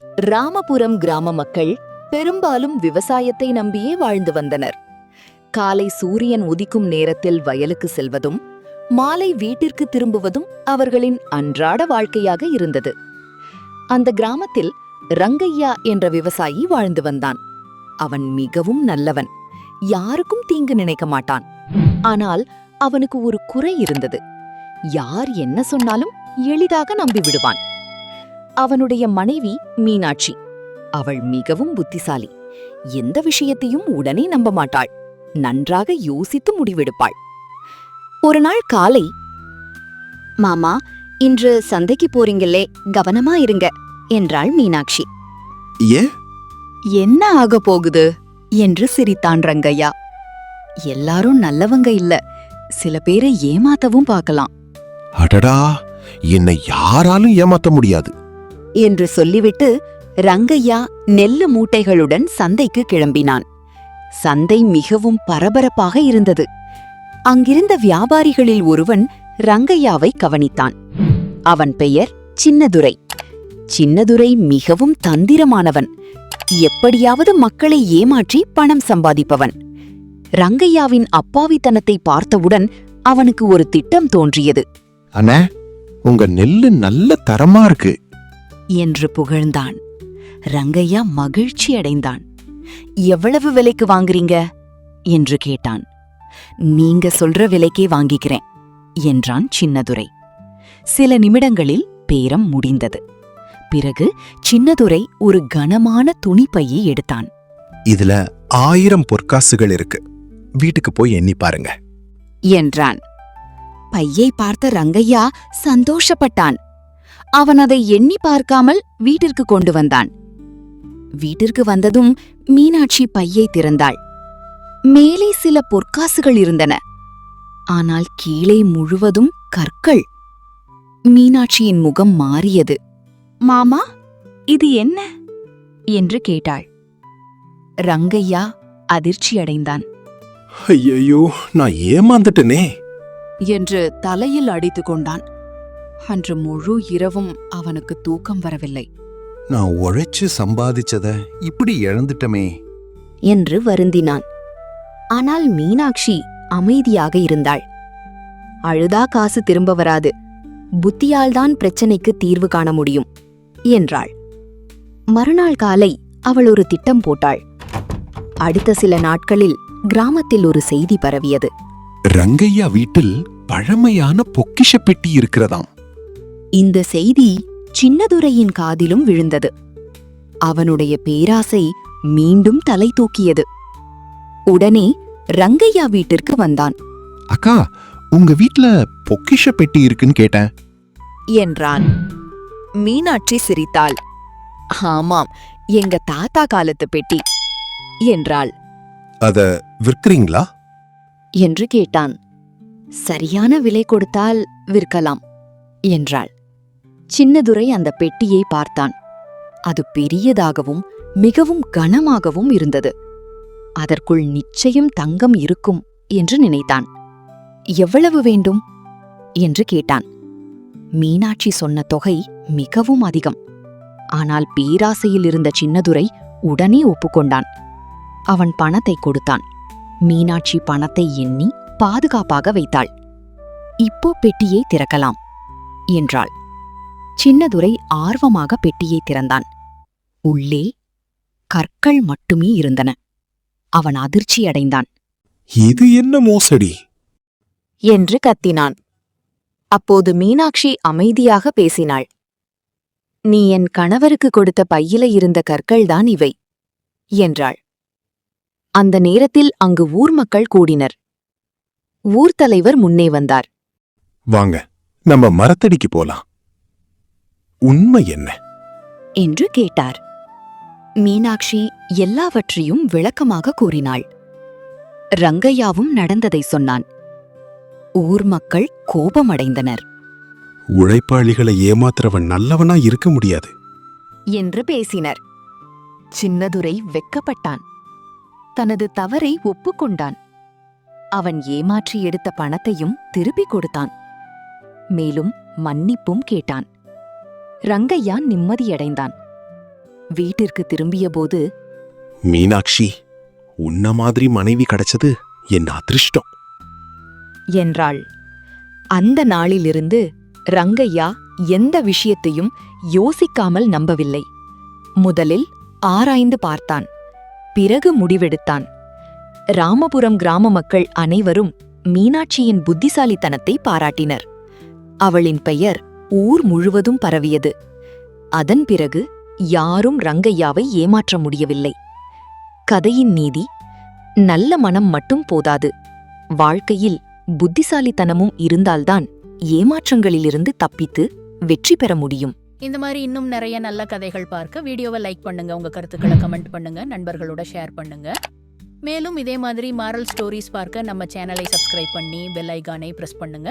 ராமபுரம் கிராம மக்கள் பெரும்பாலும் விவசாயத்தை நம்பியே வாழ்ந்து வந்தனர். காலை சூரியன் உதிக்கும் நேரத்தில் வயலுக்கு செல்வதும் மாலை வீட்டிற்கு திரும்புவதும் அவர்களின் அன்றாட வாழ்க்கையாக இருந்தது. அந்த கிராமத்தில் ரங்கையா என்ற விவசாயி வாழ்ந்து வந்தான். அவன் மிகவும் நல்லவன், யாருக்கும் தீங்கு நினைக்க மாட்டான். ஆனால் அவனுக்கு ஒரு குறை இருந்தது. யார் என்ன சொன்னாலும் எளிதாக நம்பிவிடுவான். அவனுடைய மனைவி மீனாட்சி. அவள் மிகவும் புத்திசாலி. எந்த விஷயத்தையும் உடனே நம்ப மாட்டாள். நன்றாக யோசித்து முடிவெடுப்பாள். ஒரு நாள் காலை, மாமா, இன்று சந்தைக்கு போறீங்களே, கவனமா இருங்க என்றாள் மீனாட்சி. என்ன ஆக போகுது என்று சிரித்தான் ரங்கையா. எல்லாரும் நல்லவங்க இல்ல, சில பேரை ஏமாத்தவும் பார்க்கலாம். அடடா, என்னை யாராலும் ஏமாத்த முடியாது என்று சொல்லிவிட்டு ரங்கையா நெல்லு மூட்டைகளுடன் சந்தைக்கு கிளம்பினான். சந்தை மிகவும் பரபரப்பாக இருந்தது. அங்கிருந்த வியாபாரிகளில் ஒருவன் ரங்கையாவை கவனித்தான். அவன் பெயர் சின்னதுரை. சின்னதுரை மிகவும் தந்திரமானவன். எப்படியாவது மக்களை ஏமாற்றி பணம் சம்பாதிப்பவன். ரங்கையாவின் அப்பாவித்தனத்தை பார்த்தவுடன் அவனுக்கு ஒரு திட்டம் தோன்றியது. அண்ணே, உங்க நெல்லு நல்ல தரமா இருக்கு என்று புகழ்ந்தான். ரங்கையா மகிழ்ச்சி அடைந்தான். எவ்வளவு விலைக்கு வாங்குறீங்க என்று கேட்டான். நீங்க சொல்ற விலைக்கே வாங்கிக்கிறேன் என்றான் சின்னதுரை. சில நிமிடங்களில் பேரம் முடிந்தது. பிறகு சின்னதுரை ஒரு கனமான துணிப்பையை எடுத்தான். இதுல 1000 பொற்காசுகள் இருக்கு, வீட்டுக்கு போய் எண்ணி பாருங்க என்றான். பையை பார்த்த ரங்கையா சந்தோஷப்பட்டான். அவன் அதை எண்ணி பார்க்காமல் வீட்டிற்கு கொண்டு வந்தான். வீட்டிற்கு வந்ததும் மீனாட்சி பையை திறந்தாள். மேலே சில பொற்காசுகள் இருந்தன. ஆனால் கீழே முழுவதும் கற்கள். மீனாட்சியின் முகம் மாறியது. மாமா, இது என்ன என்று கேட்டாள். ரங்கையா அதிர்ச்சியடைந்தான். ஐயோ, நான் ஏமாந்துட்டனே என்று தலையில் அடித்துக் கொண்டான். அன்று முழு இரவும் அவனுக்கு தூக்கம் வரவில்லை. நான் உழைச்சு சம்பாதிச்சத இப்படி இழந்துட்டமே என்று வருந்தினான். ஆனால் மீனாட்சி அமைதியாக இருந்தாள். அழுதா காசு திரும்ப வராது, புத்தியால்தான் பிரச்சனைக்கு தீர்வு காண முடியும் என்றாள். மறுநாள் காலை அவள் ஒரு திட்டம் போட்டாள். அடுத்த சில நாட்களில் கிராமத்தில் ஒரு செய்தி பரவியது. ரங்கையா வீட்டில் பழமையான பொக்கிஷ பெட்டி இருக்கிறதாம். இந்த செய்தி சின்னதுரையின் காதிலும் விழுந்தது. அவனுடைய பேராசை மீண்டும் தலை தூக்கியது. உடனே ரங்கையா வீட்டிற்கு வந்தான். அக்கா, உங்க வீட்ல பொக்கிஷ பெட்டி இருக்குன்னு கேட்டேன் என்றான். மீனாட்சி சிரித்தாள். ஆமாம், எங்க தாத்தா காலத்து பெட்டி என்றாள். அத விற்கிறீங்களா என்று கேட்டான். சரியான விலை கொடுத்தால் விற்கலாம் என்றாள். சின்னதுரை அந்த பெட்டியை பார்த்தான். அது பெரியதாகவும் மிகவும் கனமாகவும் இருந்தது. அதற்குள் நிச்சயம் தங்கம் இருக்கும் என்று நினைத்தான். எவ்வளவு வேண்டும் என்று கேட்டான். மீனாட்சி சொன்ன தொகை மிகவும் அதிகம். ஆனால் பேராசையில் இருந்த சின்னதுரை உடனே ஒப்புக்கொண்டான். அவன் பணத்தை கொடுத்தான். மீனாட்சி பணத்தை எண்ணி பாதுகாப்பாக வைத்தாள். இப்போ பெட்டியை திறக்கலாம் என்றாள். சின்னதுரை ஆர்வமாக பெட்டியை திறந்தான். உள்ளே கற்கள் மட்டுமே இருந்தன. அவன் அதிர்ச்சியடைந்தான். இது என்ன மோசடி என்று கத்தினான். அப்போது மீனாட்சி அமைதியாக பேசினாள். நீ என் கணவருக்கு கொடுத்த பையில இருந்த கற்கள்தான் இவை என்றாள். அந்த நேரத்தில் அங்கு ஊர் மக்கள் கூடினர். ஊர்த்தலைவர் முன்னே வந்தார். வாங்க, நம்ம மரத்தடிக்கு போலாம். உண்மை என்ன என்று கேட்டார். மீனாட்சி எல்லாவற்றையும் விளக்கமாக கூறினாள். ரங்கையாவும் நடந்ததை சொன்னான். ஊர் மக்கள் கோபமடைந்தனர். உழைப்பாளிகளை ஏமாத்துறவன் நல்லவனா இருக்க முடியாது என்று பேசினர். சின்னதுரை வெட்கப்பட்டான். தனது தவறை ஒப்புக்கொண்டான். அவன் ஏமாற்றி எடுத்த பணத்தையும் திருப்பிக் கொடுத்தான். மேலும் மன்னிப்பும் கேட்டான். ரங்கையா நிம்மதியடைந்தான். வீட்டிற்கு திரும்பியபோது, மீனாட்சி, உன்ன மாதிரி மனைவி கிடைச்சது என் அதிர்ஷ்டம் என்றாள். அந்த நாளிலிருந்து ரங்கையா எந்த விஷயத்தையும் யோசிக்காமல் நம்பவில்லை. முதலில் ஆராய்ந்து பார்த்தான். பிறகு முடிவெடுத்தான். ராமபுரம் கிராம மக்கள் அனைவரும் மீனாட்சியின் புத்திசாலித்தனத்தை பாராட்டினர். அவளின் பெயர் ஊர் முழுவதும் பரவியது. அதன் பிறகு யாரும் ரங்கையாவை ஏமாற்ற முடியவில்லை. கதையின் நீதி: நல்ல மனம் மட்டும் போதாது, வாழ்க்கையில் புத்திசாலித்தனமும் இருந்தால்தான் ஏமாற்றங்களிலிருந்து தப்பித்து வெற்றி பெற முடியும். இந்த மாதிரி இன்னும் நிறைய நல்ல கதைகள் பார்க்க வீடியோவை லைக் பண்ணுங்க, உங்க கருத்துக்களை கமெண்ட் பண்ணுங்க, நண்பர்களோட ஷேர் பண்ணுங்க. மேலும் இதே மாதிரி மாரல் ஸ்டோரிஸ் பார்க்க நம்ம சேனலை சப்ஸ்கிரைப் பண்ணி பெல் ஐகானை பிரஸ் பண்ணுங்க.